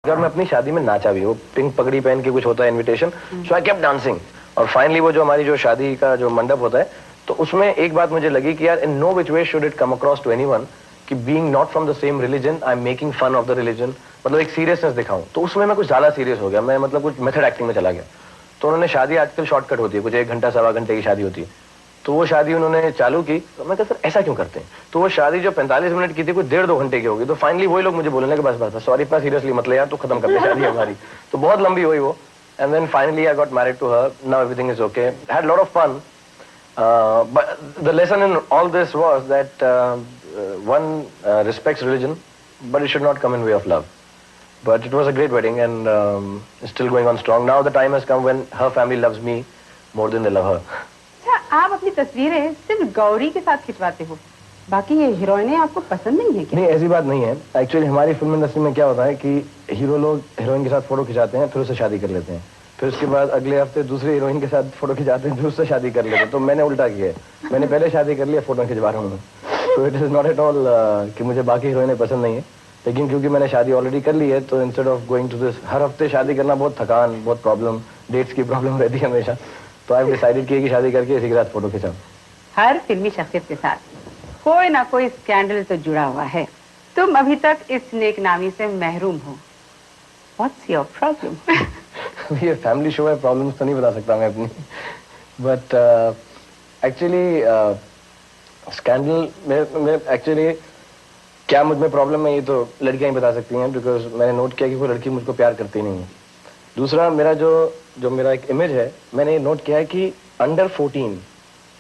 अगर मैं अपनी शादी में नाचा भी, वो पिंक पगड़ी पहन के कुछ होता है invitation, so I kept dancing. और फाइनली वो जो हमारी जो शादी का जो मंडप होता है, तो उसमें एक बात मुझे लगी कि यार in no which way should it come across to anyone कि being not from the same religion I am making fun of the religion, मतलब एक सीरियसनेस दिखाऊं। तो उसमें मैं कुछ ज्यादा सीरियस हो गया, मैं मतलब कुछ मेथड एक्टिंग में चला गया। तो उन्होंने शादी आजकल शॉर्टकट होती है, कुछ 1 घंटा 1.25 घंटे की शादी होती है, तो वो शादी उन्होंने चालू की। तो मैं कहा सर ऐसा क्यों करते हैं? तो वो शादी जो 45 मिनट की थी कुछ 1.5-2 घंटे की होगी। तो फाइनली वही लोग मुझे बोलने लगे बस बस सॉरी इतना सीरियसली मत ले यार, तो खत्म कर दे शादी हमारी। तो बहुत लंबी हुई वो, and then finally I got married to her, now everything is okay, had lot of fun. But the lesson in all this was that one respects religion, but it should not come in way of love. But it was a great wedding and it's still going on strong. Now the time has come when her family loves me more than they love her. अच्छा, आप अपनी तस्वीरें सिर्फ गौरी के साथ खिंचवाते हो, बाकी ये हीरोइनें आपको पसंद नहीं है क्या? नहीं, ऐसी बात नहीं है। एक्चुअली हमारी फिल्म इंडस्ट्री में क्या होता है कि हीरो लोग हीरोइन के साथ फोटो खिंचाते हैं, फिर उससे शादी कर लेते हैं, फिर उसके बाद अगले हफ्ते दूसरे हीरोइन के साथ फोटो खिंचाते हैं, फिर उससे शादी कर लेते हैं। तो मैंने उल्टा किया है, मैंने पहले शादी कर लिया, फोटो खिंचवा रहा हूँ। तो it is not at all कि मुझे बाकी हीरोइनें पसंद नहीं है, लेकिन क्योंकि मैंने शादी ऑलरेडी कर ली है, तो instead of going to this हर हफ्ते शादी करना बहुत थकान, बहुत प्रॉब्लम, डेट्स की प्रॉब्लम रहती है हमेशा, तो आई हैव डिसाइडेड किया कि शादी करके इसी के साथ फोटो खिंचाऊं। हर फिल्मी शख्सियत के साथ कोई ना कोई स्कैंडल तो जुड़ा हुआ है। तुम अभी तक इस नेकनामी से महरूम हो। What's your problem? ये फैमिली शो है, प्रॉब्लम्स तो नहीं बता सकता मैं अपनी, बट एक्चुअली स्कैंडल में एक्चुअली क्या मुझ में प्रॉब्लम है ये तो लड़कियां ही बता सकती हैं, बिकॉज मैंने नोट किया कि कोई लड़की मुझको प्यार करती नहीं है। दूसरा मेरा जो मेरा एक इमेज है, मैंने ये नोट किया है कि अंडर 14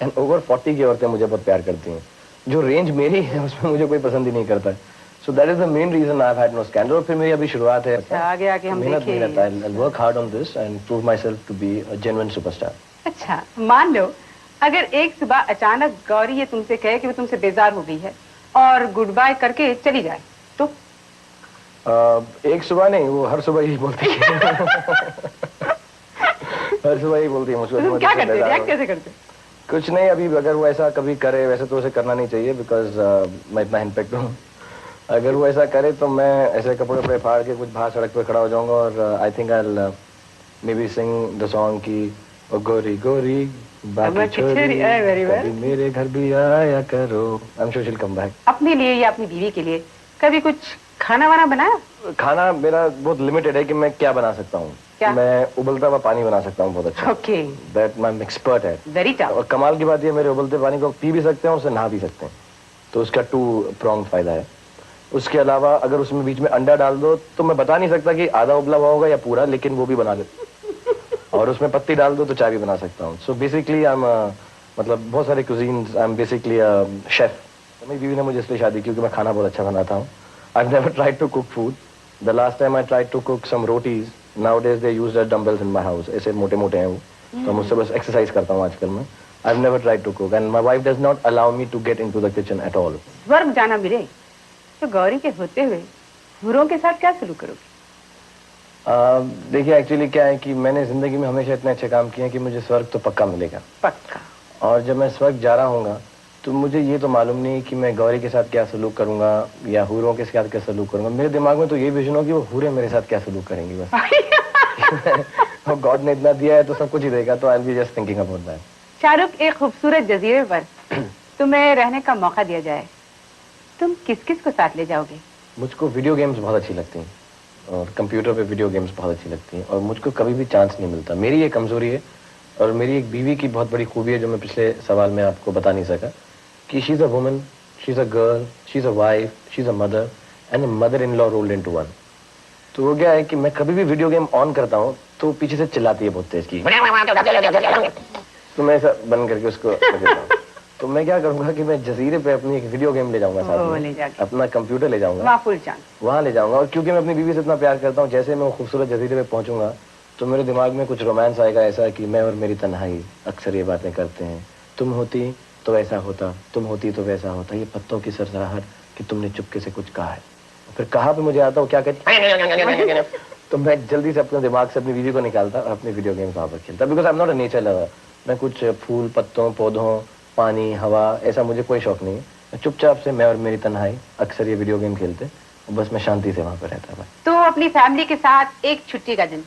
एंड ओवर 40 की औरतें मुझे बहुत प्यार करती हैं। जो रेंज मेरी है उसमें मुझे कोई पसंद ही नहीं करता है। So that is the main reason I have had no scandal. फिर मेरी अभी शुरुआत है, आगे आगे हम देखेंगे। I will work hard on this and prove myself to be a genuine superstar. अच्छा, मान लो अगर एक सुबह अचानक गौरी ये तुमसे कहे कि वो तुमसे बेजार हो गई है और गुड बाय करके चली जाए, तो? एक सुबह नहीं, वो हर सुबह यही बोलती है। हर सुबह यही बोलती है मुझको। तुम क्या करते हो? कैसे करते? कुछ नहीं, अभी अगर वो ऐसा कभी करे, वैसे तो उसे करना नहीं चाहिए, बिकॉज मैं इतना इम्पैक्ट हूँ। अगर वो ऐसा करे तो मैं ऐसे कपड़े वपड़े फाड़ के कुछ बाहर सड़क पे खड़ा हो जाऊंगा और I think I will maybe sing the song की ओ गोरी गोरी बाकी छोरी कभी मेरे घर भी आया करो। I am sure she will come back. अपने लिए या अपनी बीवी के लिए कभी कुछ खाना वाना बनाया? खाना मेरा बहुत लिमिटेड है कि मैं क्या बना सकता हूँ। मैं उबलता हुआ पानी बना सकता हूँ बहुत अच्छा। ओके, दैट माय एक्सपर्ट है। Very tough. और कमाल की बात ये, मेरे उबलते पानी को पी भी सकते हैं और उसे नहा भी सकते हैं, तो उसका 2 pronged फायदा है। उसके अलावा अगर उसमें बीच में अंडा डाल दो तो मैं बता नहीं सकता कि आधा उबला हुआ होगा या पूरा, लेकिन वो भी बना देता। और उसमें पत्ती डाल दो तो चाय भी बना सकता हूँ। सो बेसिकली आई एम मतलब बहुत सारे cuisines, I am basically chef. मेरी बीवी ने मुझे इसलिए शादी की क्योंकि मैं खाना बहुत अच्छा बनाता हूँ। I have never tried to cook food. The last time I tried to cook some rotis, nowadays they use as dumbbells in my house. ऐसे मोटे मोटे हैं वो, तो मुझसे बस एक्सरसाइज करता हूँ आजकल मैं। I have never tried to cook and my wife does not allow me to get into the kitchen at all. स्वर्ग जाना मिले तो गौरी के होते हुए हुरों के साथ क्या सलूक करोगे? देखिए एक्चुअली क्या है कि मैंने जिंदगी में हमेशा इतने अच्छे काम किए हैं कि मुझे स्वर्ग तो पक्का मिलेगा। पक्का। और जब मैं स्वर्ग जा रहा हूँगा तो मुझे ये तो मालूम नहीं कि मैं गौरी के साथ क्या सलूक करूंगा या हूरों के साथ क्या सलूक करूंगा। मेरे दिमाग में तो ये विजन हो कि वो हूरें मेरे साथ क्या सलूक करेंगी बस। गॉड ने इतना दिया है तो सब कुछ ही देगा, तो I will be just thinking about that. Shahrukh, एक खूबसूरत जजीरे पर तुम्हें रहने का मौका दिया जाए, तुम किस किस को साथ ले जाओगे? मुझको वीडियो गेम्स बहुत अच्छी लगती हैं और कंप्यूटर पे वीडियो गेम्स बहुत अच्छी लगती हैं और मुझको कभी भी चांस नहीं मिलता। मेरी ये कमजोरी है और मेरी एक बीवी की बहुत बड़ी खूबी है जो मैं पिछले सवाल में आपको बता नहीं सका, कि she is a woman, she is a girl, she is a wife, she is a mother and a mother in law rolled into one. तो वो क्या है कि मैं कभी भी वीडियो गेम ऑन करता हूँ तो पीछे से चिल्लाती है बहुत तेज की, तो मैं ऐसा बंद करके उसको देता हूँ। तो मैं क्या करूंगा कि मैं जजीरे पे अपनी एक वीडियो गेम ले जाऊंगा साथ में, अपना कंप्यूटर ले जाऊंगा, वहाँ ले जाऊंगा। और क्योंकि मैं अपनी बीवी से इतना प्यार करता हूँ, जैसे मैं वो खूबसूरत जजीरे पे पहुंचूंगा तो मेरे दिमाग में कुछ रोमांस आएगा, ऐसा कि मैं और मेरी तन्हाई अक्सर ये बातें करते हैं, तुम होती तो ऐसा होता, तुम होती तो वैसा होता, ये पत्तों की सरसराहट कि तुमने चुपके से कुछ कहा है। फिर कहा पे मुझे आता हूँ क्या कहती, तो मैं जल्दी से अपने दिमाग से अपनी बीवी को निकालता और अपनी वीडियो गेम्स वहाँ पर खेलता, because I am not a nature lover. मैं कुछ फूल पत्तों पौधों पानी हवा ऐसा मुझे कोई शौक नहीं है। चुपचाप से मैं और मेरी तन्हाई अक्सर ये वीडियो गेम खेलते बस मैं शांति से वहाँ पे रहता था। तो अपनी फैमिली के साथ एक छुट्टी का दिन,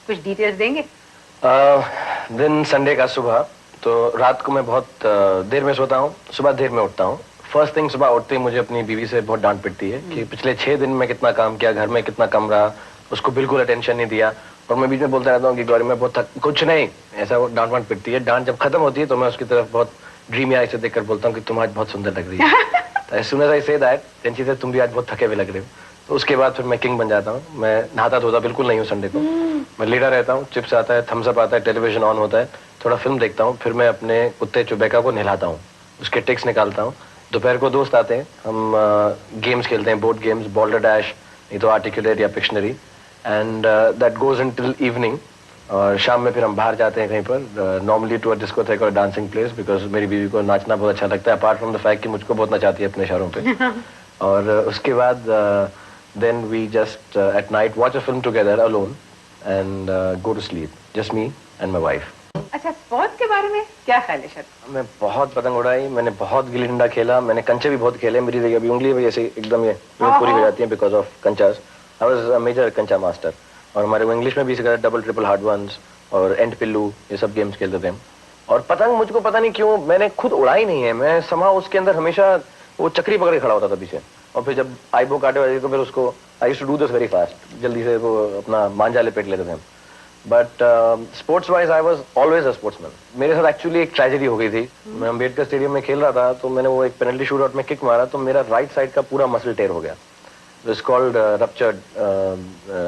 कुछ डिटेल्स देंगे? दिन संडे का सुबह, तो रात को मैं बहुत देर में सोता हूँ, सुबह देर में उठता हूँ। फर्स्ट थिंग, सुबह उठते ही मुझे अपनी बीवी से बहुत डांट पिटती है कि पिछले 6 दिन में कितना काम किया, घर में कितना कम रहा, उसको बिल्कुल अटेंशन नहीं दिया। और मैं बीच में बोलता रहता हूँ कि गौरी मैं बहुत कुछ नहीं, ऐसा वो डांट वांट पिटती है। डांट जब खत्म होती है तो मैं उसकी तरफ बहुत ड्रीमी आई से देखकर बोलता हूँ कि तुम आज बहुत सुंदर लग रही है। तो as soon as I say that, then she says तुम भी आज बहुत थके हुए लग रहे हो। तो उसके बाद फिर मैं किंग बन जाता हूँ। मैं नहाता धोता बिल्कुल नहीं हूँ संडे को, मैं लेटा रहता हूँ, चिप्स आता है, थम्स अप आता है, टेलीविजन ऑन होता है, थोड़ा फिल्म देखता हूँ, फिर मैं अपने कुत्ते चुबैका को नहलाता हूँ, उसके टिक्स निकालता हूँ। दोपहर को दोस्त आते हैं, हम गेम्स खेलते हैं, बोर्ड गेम्स, बॉल्डर डैश, नहीं तो आर्टिकुलेट या Pictionary, and that goes until evening. और शाम में फिर हम बाहर जाते हैं कहीं पर, नॉर्मली टू अ डिस्कोथेक और डांसिंग प्लेस, बिकॉज मेरी बीवी को नाचना बहुत अच्छा लगता है, अपार्ट फ्रॉम द फैक्ट कि मुझको बहुत नचाती है अपने इशारों पे। और उसके बाद then we just at night watch a film together alone and go to sleep, just me and my wife. अच्छा, स्पोर्ट्स के बारे में क्या ख्याल है शरद? मैं बहुत पतंग उड़ाई, मैंने बहुत गिल्ली डंडा खेला, मैंने कंचे भी बहुत खेले। मेरी देखिए अभी उंगली ऐसे एकदम ये पूरी हो जाती है because of kanchas. I was a major kancha master. और हमारे वो इंग्लिश में भी सिखाया, डबल ट्रिपल हार्ड वंस और एंड पिल्लू, ये सब गेम्स खेलते थे। और पतंग मुझको पता नहीं क्यों मैंने खुद उड़ाई नहीं है, मैं समा उसके अंदर हमेशा वो चक्री पकड़ के खड़ा होता था पीछे। और फिर जब आईबो काटे वाली तो फिर उसको I used to do this very fast, जल्दी से वो अपना मांझा लपेट लेते थे हम। But sports wise I was always a sportsman. मेरे साथ एक्चुअली एक ट्रेजेडी हो गई थी। मैं अम्बेडकर स्टेडियम में खेल रहा था, तो मैंने वो एक पेनल्टी शूट आउट में किक मारा, तो मेरा राइट साइड का पूरा मसल टेयर हो गया, इट्स कॉल्ड रप्चर्ड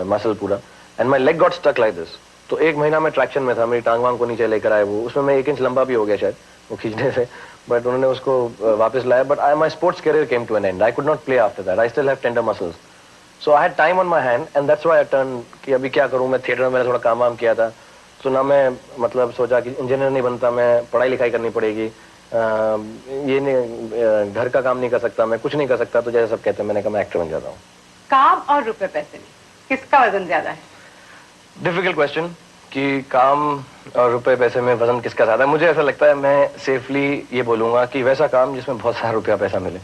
मसल पूरा, and my leg got stuck like this. तो 1 महीना में ट्रैक्शन में था, मेरी टांग वांग को नीचे लेकर आए वो, उसमें मैं 1 इंच लंबा भी हो गया शायद वो खींचने से, बट उन्होंने उसको वापस लाया। But my sports career came to an end, I could not play after that, I still have tender muscles, so I had time on my hand and that's why I turn कि अभी क्या करूं। मैं theatre में मैंने थोड़ा काम वाम किया था, तो ना मैं मतलब सोचा कि इंजीनियर नहीं बनता, मैं पढ़ाई लिखाई करनी पड़ेगी, ये नहीं, घर का काम नहीं कर सकता, मैं कुछ नहीं कर सकता, तो जैसे सब कहते हैं मैंने कहा मैं एक्टर बन जाता हूँ। काम और रुपए पैसे में किसका वजन ज्यादा है? डिफिकल्ट क्वेश्चन कि काम और रुपए पैसे में वजन किसका ज्यादा है। मुझे ऐसा लगता है, मैं सेफली ये बोलूंगा कि वैसा काम जिसमें बहुत सारा रुपया पैसा मिले,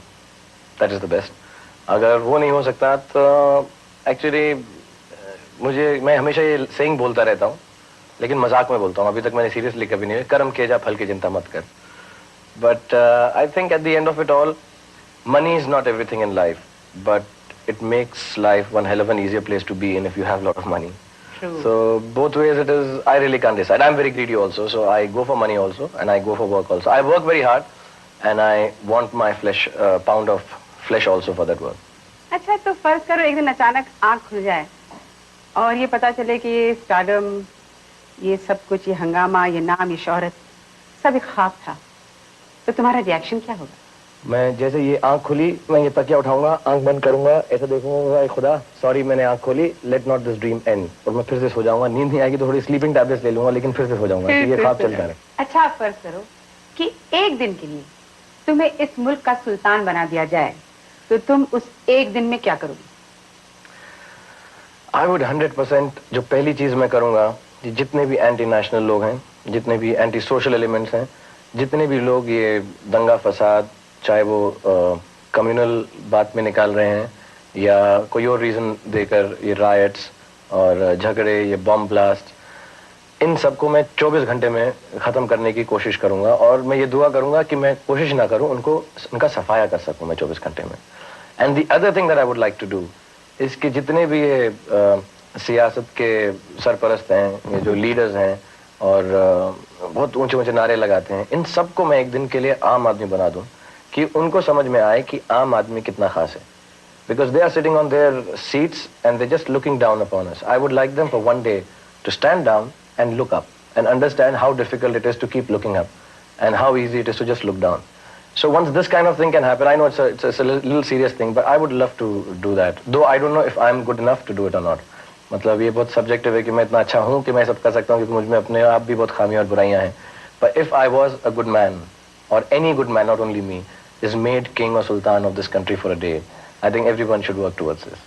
दैट इज द बेस्ट। अगर वो नहीं हो सकता तो एक्चुअली मैं हमेशा ये सेइंग बोलता रहता हूँ, लेकिन मजाक में बोलता हूँ, अभी तक मैंने सीरियसली कभी नहीं, कर्म किए जा फल की चिंता मत कर। But I think at the end of it all, money is not everything in life, but it makes life one hell of an easier place to be in if you have lot of money. True. So both ways it is, I really can't decide. I'm very greedy also, so I go for money also and I go for work also. I work very hard and I want my flesh, pound of flesh also for that work. अच्छा, तो फर्ज करो एक दिन अचानक आंख खुल जाए और ये पता चले कि ये स्टारडम, ये सब कुछ, ये हंगामा, ये नाम, ये शोहरत सब एक ख्वाब था, तो तुम्हारा रिएक्शन क्या होगा? मैं जैसे ये आंख खुली, मैं ये तकिया उठाऊंगा, आंख बंद करूंगा, ऐसे देखूंगा, खुदा सॉरी मैंने आंख खोली, let not this dream and, और मैं फिर से सो जाऊंगा। नींद नहीं आएगी तो थोड़ी स्लीपिंग टैबलेट्स ले लूंगा, लेकिन फिर से सो जाऊंगा कि ये ख्वाब चलता रहे। अच्छा, आप फर्ज करो कि एक दिन के लिए तुम्हें इस मुल्क का सुल्तान बना दिया जाए, तो तुम उस एक दिन में क्या करोगे? आई वुड 100%, जो पहली चीज मैं करूंगा, जितने भी एंटी नेशनल लोग हैं, जितने भी एंटी सोशल एलिमेंट्स हैं, जितने भी लोग ये दंगा फसाद, चाहे वो कम्युनल बात में निकाल रहे हैं या कोई और रीजन देकर ये रायट्स और झगड़े, ये बॉम्ब ब्लास्ट, इन सबको मैं 24 घंटे में ख़त्म करने की कोशिश करूंगा। और मैं ये दुआ करूंगा कि मैं कोशिश ना करूं, उनका सफाया कर सकूं मैं 24 घंटे में। And the other thing that I would like to do is कि जितने भी ये सियासत के सरपरस्त हैं, ये जो लीडर्स हैं और बहुत ऊंचे ऊंचे नारे लगाते हैं, इन सबको मैं एक दिन के लिए आम आदमी बना दूं कि उनको समझ में आए कि आम आदमी कितना खास है। Because they are sitting on their seats and they're just looking down upon us. I would like them for one day to stand down and look up and understand how difficult it is to keep looking up and how easy it is to just look down. So once this kind of thing can happen, I know it's a little serious thing, but I would love to do that. Though I don't know if I'm good enough to do it or not. मतलब ये बहुत subjective है कि मैं इतना अच्छा हूँ कि मैं सब कर सकता हूँ, क्योंकि मुझ में अपने आप भी बहुत खामियां और बुराइयां हैं. But if I was a good man, or any good man, not only me, is made king or sultan of this country for a day, I think everyone should work towards this.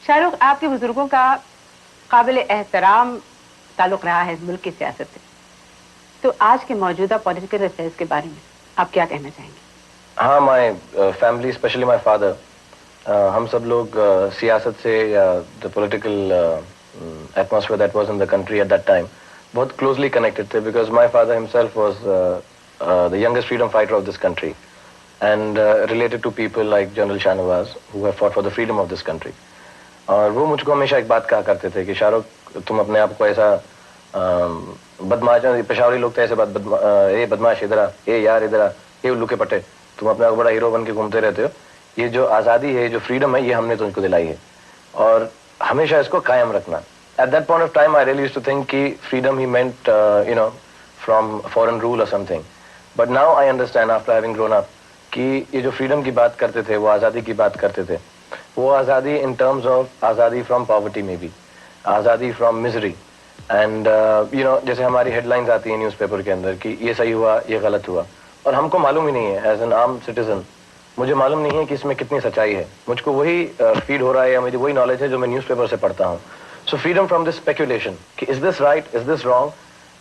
Shahrukh, आपके बुजुर्गों का काबिल एहतराम ताल्लुक रहा है इस मुल्क की सियासत से, तो आज के मौजूदा पॉलिटिकल अफेयर्स के बारे में आप क्या कहना चाहेंगे? हाँ, my family, especially my father, हम सब लोग सियासत से या the political atmosphere that was in the country at that time बहुत क्लोजली कनेक्टेड थे, because my father himself was the youngest freedom fighter of this country and related to people like general Shahnawaz who have fought for the freedom of this country. और वो मुझको हमेशा एक बात कहा करते थे कि शाहरुख, तुम अपने आप को ऐसा बदमाश, पेशावरी लोग तो ऐसे बात, ए बदमाश इधर आ, ए यार इधर आ, ए उल्लू के पट्टे, तुम अपने आप को बड़ा हीरो बन के घूमते रहते हो। ये जो आज़ादी है, जो फ्रीडम है, ये हमने तुमको दिलाई है और हमेशा इसको कायम रखना। At that point of time I really used to think कि फ्रीडम ही meant you know from foreign rule और something, but now I understand after having grown up कि ये जो फ्रीडम की बात करते थे, वो आज़ादी की बात करते थे, वो आज़ादी इन टर्म्स ऑफ आज़ादी फ्रॉम पॉवर्टी में भी, आज़ादी from misery and you know, जैसे हमारी हेडलाइंस आती है न्यूज़पेपर के अंदर कि ये सही हुआ, ये गलत हुआ, और हमको मालूम ही नहीं है एज एन आर्म सिटीजन, मुझे मालूम नहीं है कि इसमें कितनी सच्चाई है। मुझको वही फीड हो रहा है या मुझे वही नॉलेज है जो मैं न्यूज़पेपर से पढ़ता हूँ। So freedom from this speculation कि is this right, is this wrong,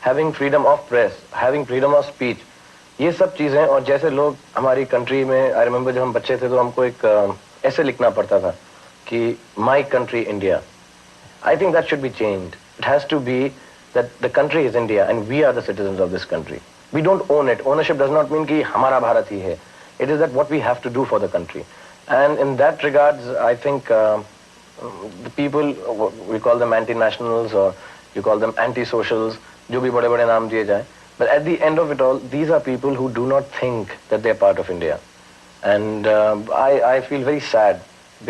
having freedom of press, having freedom of speech, ये सब चीज़ें। और जैसे लोग हमारी कंट्री में, आई रिमेंबर जब हम बच्चे थे तो हमको एक ऐसे लिखना पड़ता था कि my country India. I think that should be changed. It has to be that the country is India and we are the citizens of this country. We don't own it. Ownership does not mean कि हमारा भारत ही है. It is that what we have to do for the country. And in that regards, I think the people, we call them anti-nationals or you call them anti-socials, जो भी बड़े-बड़े नाम दिए जाएं. But at the end of it all, these are people who do not think that they're part of India. And I feel very sad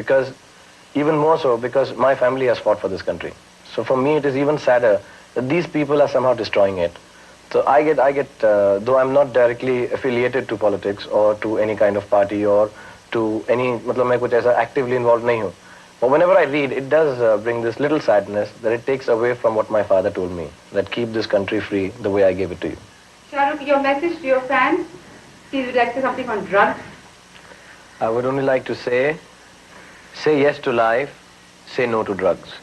because even more so because my family has fought for this country. So for me it is even sadder that these people are somehow destroying it. So I get though I'm not directly affiliated to politics or to any kind of party or to any, मतलब मैं कुछ ऐसा actively involved नहीं हूँ. But whenever I read, it does bring this little sadness that it takes away from what my father told me, that keep this country free the way I gave it to you. Shahrukh, your message to your fans, please would you like to say something on drugs? I would only like to say yes to life, say no to drugs.